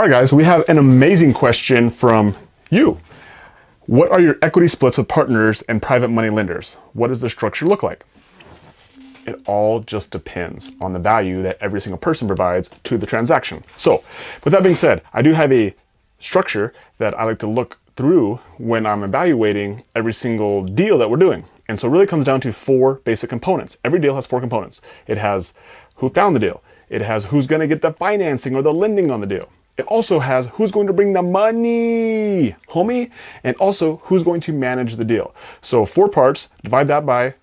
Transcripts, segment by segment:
right, guys, we have an amazing question from you. What are your equity splits with partners and private money lenders? What does the structure look like? It all just depends on the value that every single person provides to the transaction. So with that being said, I do have a structure that I like to look through when I'm evaluating every single deal that we're doing. And so it really comes down to 4 basic components. Every deal has 4 components. It has who found the deal. It has who's going to get the financing or the lending on the deal. It also has who's going to bring the money, homie, and also who's going to manage the deal. So 4 parts, divide that by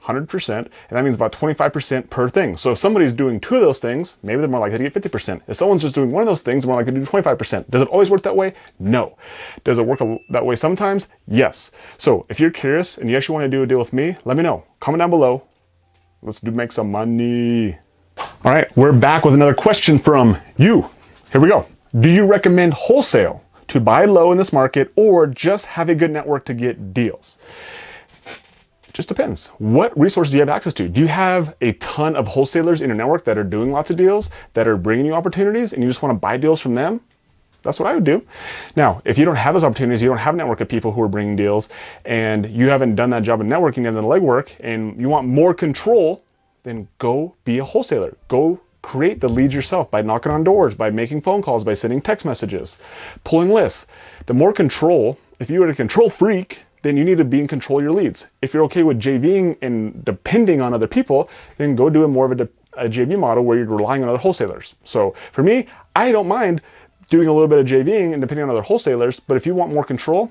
100%, and that means about 25% per thing. So if somebody's doing 2 of those things, maybe they're more likely to get 50%. If someone's just doing 1 of those things, they're more likely to do 25%. Does it always work that way? No. Does it work that way sometimes? Yes. So if you're curious and you actually want to do a deal with me, let me know. Comment down below. Let's make some money. All right, we're back with another question from you. Here we go. Do you recommend wholesale to buy low in this market or just have a good network to get deals? Just depends. What resources do you have access to? Do you have a ton of wholesalers in your network that are doing lots of deals, that are bringing you opportunities, and you just want to buy deals from them? That's what I would do. Now, if you don't have those opportunities, you don't have a network of people who are bringing deals, and you haven't done that job of networking, you haven't done the legwork, and you want more control, then go be a wholesaler. Go create the leads yourself by knocking on doors, by making phone calls, by sending text messages, pulling lists. The more control, if you are a control freak, then you need to be in control of your leads. If you're okay with JVing and depending on other people, then go do more of a JV model where you're relying on other wholesalers. So for me, I don't mind doing a little bit of JVing and depending on other wholesalers, but if you want more control,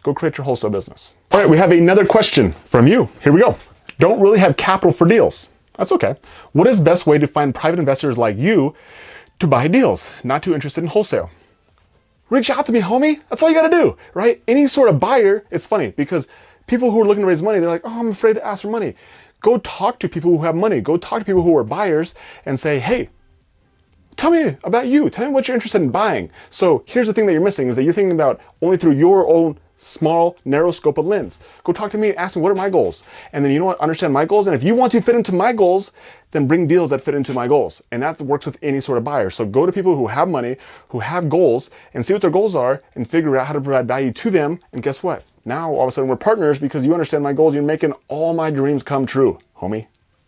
go create your wholesale business. All right, we have another question from you. Here we go. Don't really have capital for deals. That's okay. What is the best way to find private investors like you to buy deals? Not too interested in wholesale. Reach out to me, homie. That's all you got to do, right? Any sort of buyer, it's funny because people who are looking to raise money, they're like, oh, I'm afraid to ask for money. Go talk to people who have money. Go talk to people who are buyers and say, hey, tell me about you. Tell me what you're interested in buying. So here's the thing that you're missing is that you're thinking about only through your own small, narrow scope of lens. Go talk to me and ask me, what are my goals? And then you know what, understand my goals. And if you want to fit into my goals, then bring deals that fit into my goals. And that works with any sort of buyer. So go to people who have money, who have goals, and see what their goals are and figure out how to provide value to them. And guess what? Now, all of a sudden, we're partners because you understand my goals. You're making all my dreams come true, homie.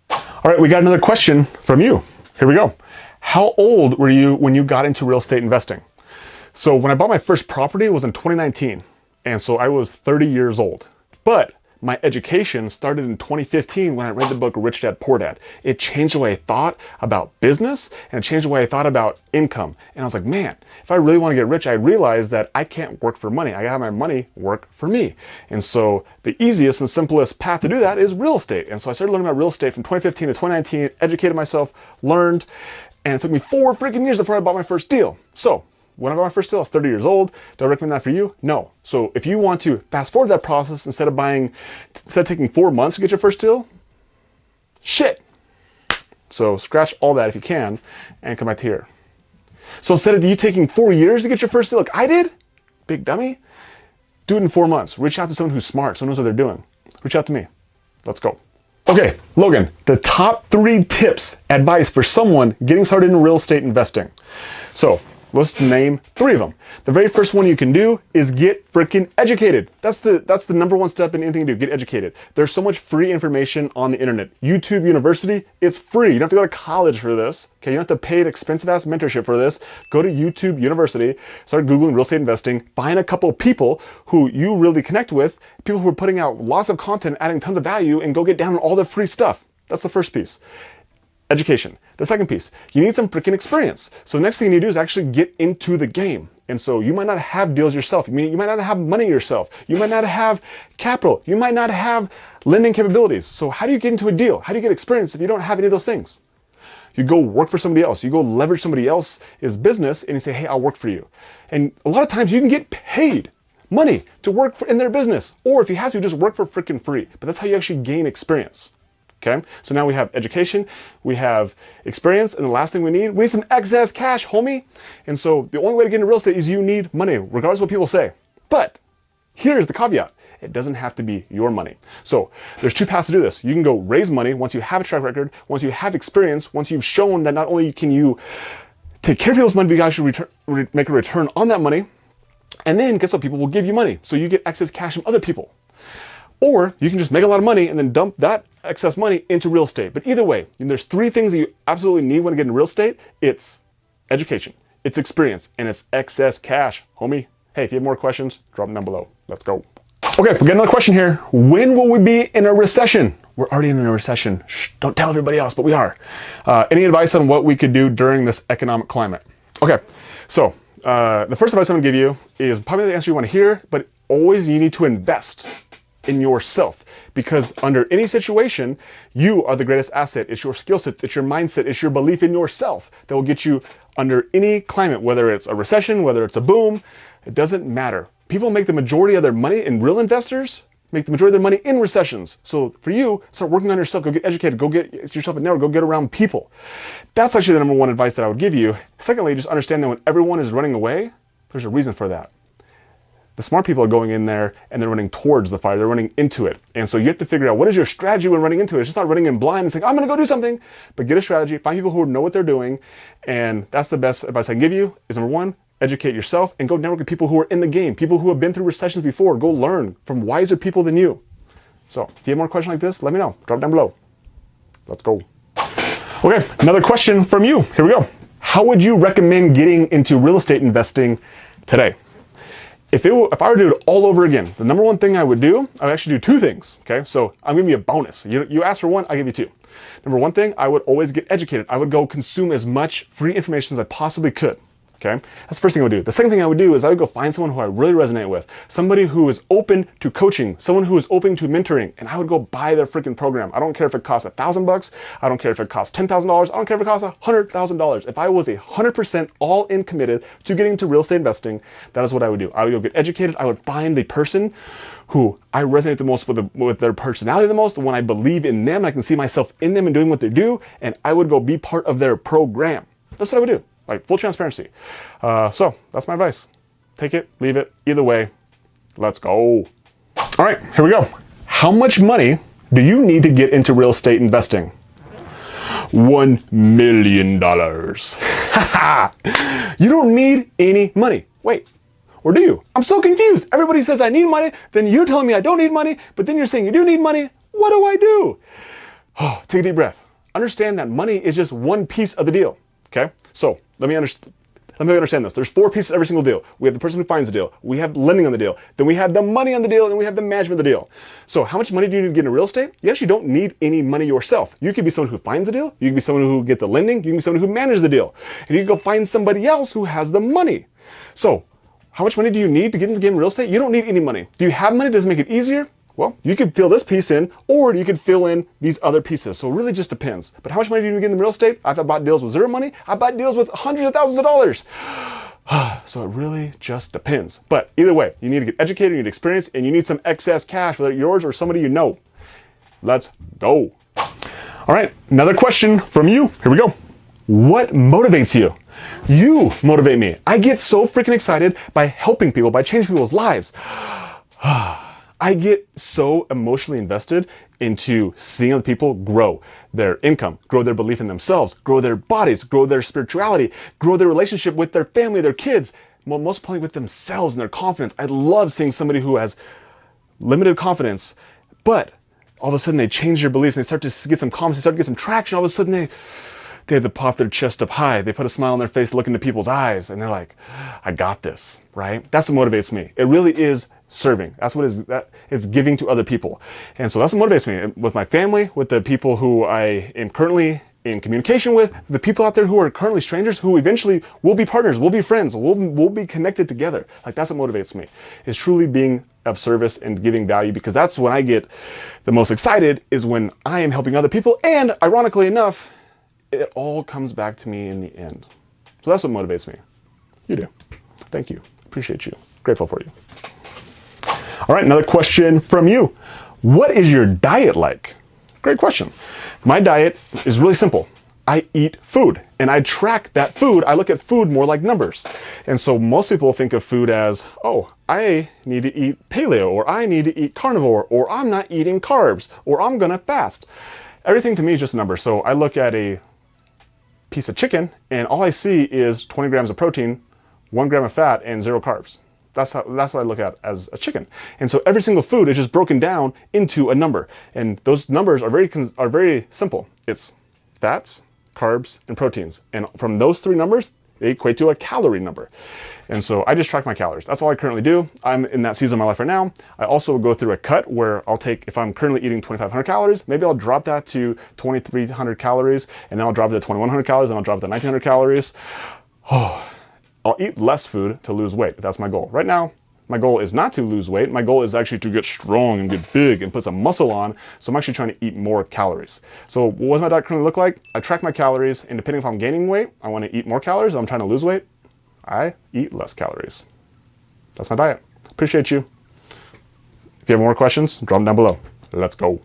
All right, we got another question from you. Here we go. How old were you when you got into real estate investing? So when I bought my first property, it was in 2019. And so I was 30 years old. But my education started in 2015 when I read the book Rich Dad, Poor Dad. It changed the way I thought about business and it changed the way I thought about income. And I was like, man, if I really want to get rich, I realized that I can't work for money. I gotta have my money work for me. And so the easiest and simplest path to do that is real estate. And so I started learning about real estate from 2015 to 2019, educated myself, learned, and it took me 4 freaking years before I bought my first deal. So when I bought my first deal, I was 30 years old. Do I recommend that for you? No. So if you want to fast forward that process instead of taking 4 months to get your first deal, shit. So scratch all that if you can and come back to here. So instead of you taking 4 years to get your first deal like I did, big dummy, do it in 4 months. Reach out to someone who's smart, someone who knows what they're doing. Reach out to me. Let's go. Okay, Logan, the top 3 tips, advice for someone getting started in real estate investing. So let's name 3 of them. The very first one you can do is get freaking educated. That's the number 1 step in anything you do, get educated. There's so much free information on the internet. YouTube University, it's free. You don't have to go to college for this. Okay, you don't have to pay an expensive ass mentorship for this. Go to YouTube University, start Googling real estate investing, find a couple of people who you really connect with, people who are putting out lots of content, adding tons of value, and go get down on all the free stuff. That's the first piece. Education. The second piece, you need some freaking experience. So the next thing you need to do is actually get into the game. And so you might not have deals yourself. You might not have money yourself. You might not have capital. You might not have lending capabilities. So how do you get into a deal? How do you get experience if you don't have any of those things? You go work for somebody else. You go leverage somebody else's business and you say, hey, I'll work for you. And a lot of times you can get paid money to work in their business. Or if you have to, just work for freaking free. But that's how you actually gain experience. Okay, so now we have education, we have experience, and the last thing we need some excess cash, homie. And so the only way to get into real estate is you need money, regardless of what people say. But here's the caveat. It doesn't have to be your money. So there's 2 paths to do this. You can go raise money once you have a track record, once you have experience, once you've shown that not only can you take care of people's money, but you guys should make a return on that money. And then guess what? People will give you money. So you get excess cash from other people. Or you can just make a lot of money and then dump that excess money into real estate. But either way, there's three things that you absolutely need when you get into real estate. It's education, it's experience, and it's excess cash, homie. Hey, if you have more questions, drop them down below. Let's go. Okay, we got another question here. When will we be in a recession? We're already in a recession. Shh, don't tell everybody else, but we are. Any advice on what we could do during this economic climate? Okay, so the first advice I'm gonna give you is probably the answer you wanna hear, but always you need to invest in yourself, because under any situation, you are the greatest asset. It's your skill set, it's your mindset, it's your belief in yourself that will get you under any climate, whether it's a recession, whether it's a boom, it doesn't matter. People make the majority of their money, and real investors make the majority of their money in recessions. So for you, start working on yourself, go get educated, go get yourself a network, go get around people. That's actually the number one advice that I would give you. Secondly, just understand that when everyone is running away, there's a reason for that. The smart people are going in there and they're running towards the fire, they're running into it. And so you have to figure out what is your strategy when running into it. It's just not running in blind and saying, I'm gonna go do something, but get a strategy, find people who know what they're doing. And that's the best advice I can give you is number one, educate yourself and go network with people who are in the game, people who have been through recessions before. Go learn from wiser people than you. So if you have more questions like this, let me know, drop down below. Let's go. Okay, another question from you, here we go. How would you recommend getting into real estate investing today? If I were to do it all over again, the number one thing I would do, I would actually do two things, okay? So I'm giving you a bonus. You ask for one, I give you two. Number one thing, I would always get educated. I would go consume as much free information as I possibly could, okay? That's the first thing I would do. The second thing I would do is I would go find someone who I really resonate with, somebody who is open to coaching, someone who is open to mentoring, and I would go buy their freaking program. I don't care if it costs $1,000, I don't care if it costs $10,000, I don't care if it costs $100,000. If I was 100% all in committed to getting into real estate investing, that is what I would do. I would go get educated. I would find the person who I resonate the most with their personality the most, when I believe in them, I can see myself in them and doing what they do, and I would go be part of their program. That's what I would do. Like full transparency. So that's my advice. Take it, leave it, either way, let's go. All right, here we go. How much money do you need to get into real estate investing? $1 million. You don't need any money. Wait, or do you? I'm so confused. Everybody says I need money, then you're telling me I don't need money, but then you're saying you do need money. What do I do? Oh, take a deep breath. Understand that money is just one piece of the deal, okay? So let me understand this. There's four pieces of every single deal. We have the person who finds the deal. We have lending on the deal. Then we have the money on the deal, and we have the management of the deal. So how much money do you need to get into real estate? You actually don't need any money yourself. You could be someone who finds the deal. You can be someone who get the lending. You can be someone who manages the deal. And you can go find somebody else who has the money. So how much money do you need to get into the game of real estate? You don't need any money. Do you have money? Does it make it easier? Well, you could fill this piece in, or you could fill in these other pieces. So it really just depends. But how much money do you get in real estate? I've bought deals with zero money. I've bought deals with hundreds of thousands of dollars. So it really just depends. But either way, you need to get educated, you need experience, and you need some excess cash, whether it's yours or somebody you know. Let's go. All right, another question from you. Here we go. What motivates you? You motivate me. I get so freaking excited by helping people, by changing people's lives. I get so emotionally invested into seeing other people grow their income, grow their belief in themselves, grow their bodies, grow their spirituality, grow their relationship with their family, their kids, most importantly with themselves and their confidence. I love seeing somebody who has limited confidence, but all of a sudden they change their beliefs and they start to get some confidence, they start to get some traction. All of a sudden they have to pop their chest up high. They put a smile on their face, look into people's eyes, and they're like, I got this, right? That's what motivates me. It really is serving. That's what is giving to other people. And so that's what motivates me with my family, with the people who I am currently in communication with, the people out there who are currently strangers, who eventually will be partners, will be friends, we'll be connected together. Like that's what motivates me, is truly being of service and giving value, because that's when I get the most excited, is when I am helping other people. And ironically enough, it all comes back to me in the end. So that's what motivates me. You do. Thank you. Appreciate you. Grateful for you. All right, another question from you. What is your diet like? Great question. My diet is really simple. I eat food and I track that food. I look at food more like numbers. And so most people think of food as, oh, I need to eat paleo, or I need to eat carnivore, or I'm not eating carbs, or I'm gonna fast. Everything to me is just numbers. So I look at a piece of chicken and all I see is 20 grams of protein, 1 gram of fat, and 0 carbs. That's what I look at as a chicken. And so every single food is just broken down into a number. And those numbers are very simple. It's fats, carbs, and proteins. And from those three numbers, they equate to a calorie number. And so I just track my calories. That's all I currently do. I'm in that season of my life right now. I also go through a cut where I'll take, if I'm currently eating 2,500 calories, maybe I'll drop that to 2,300 calories, and then I'll drop it to 2,100 calories, and I'll drop it to 1,900 calories. Oh, I'll eat less food to lose weight. That's my goal. Right now, my goal is not to lose weight. My goal is actually to get strong and get big and put some muscle on. So I'm actually trying to eat more calories. So what does my diet currently look like? I track my calories, and depending if I'm gaining weight, I want to eat more calories. If I'm trying to lose weight, I eat less calories. That's my diet. Appreciate you. If you have more questions, drop them down below. Let's go.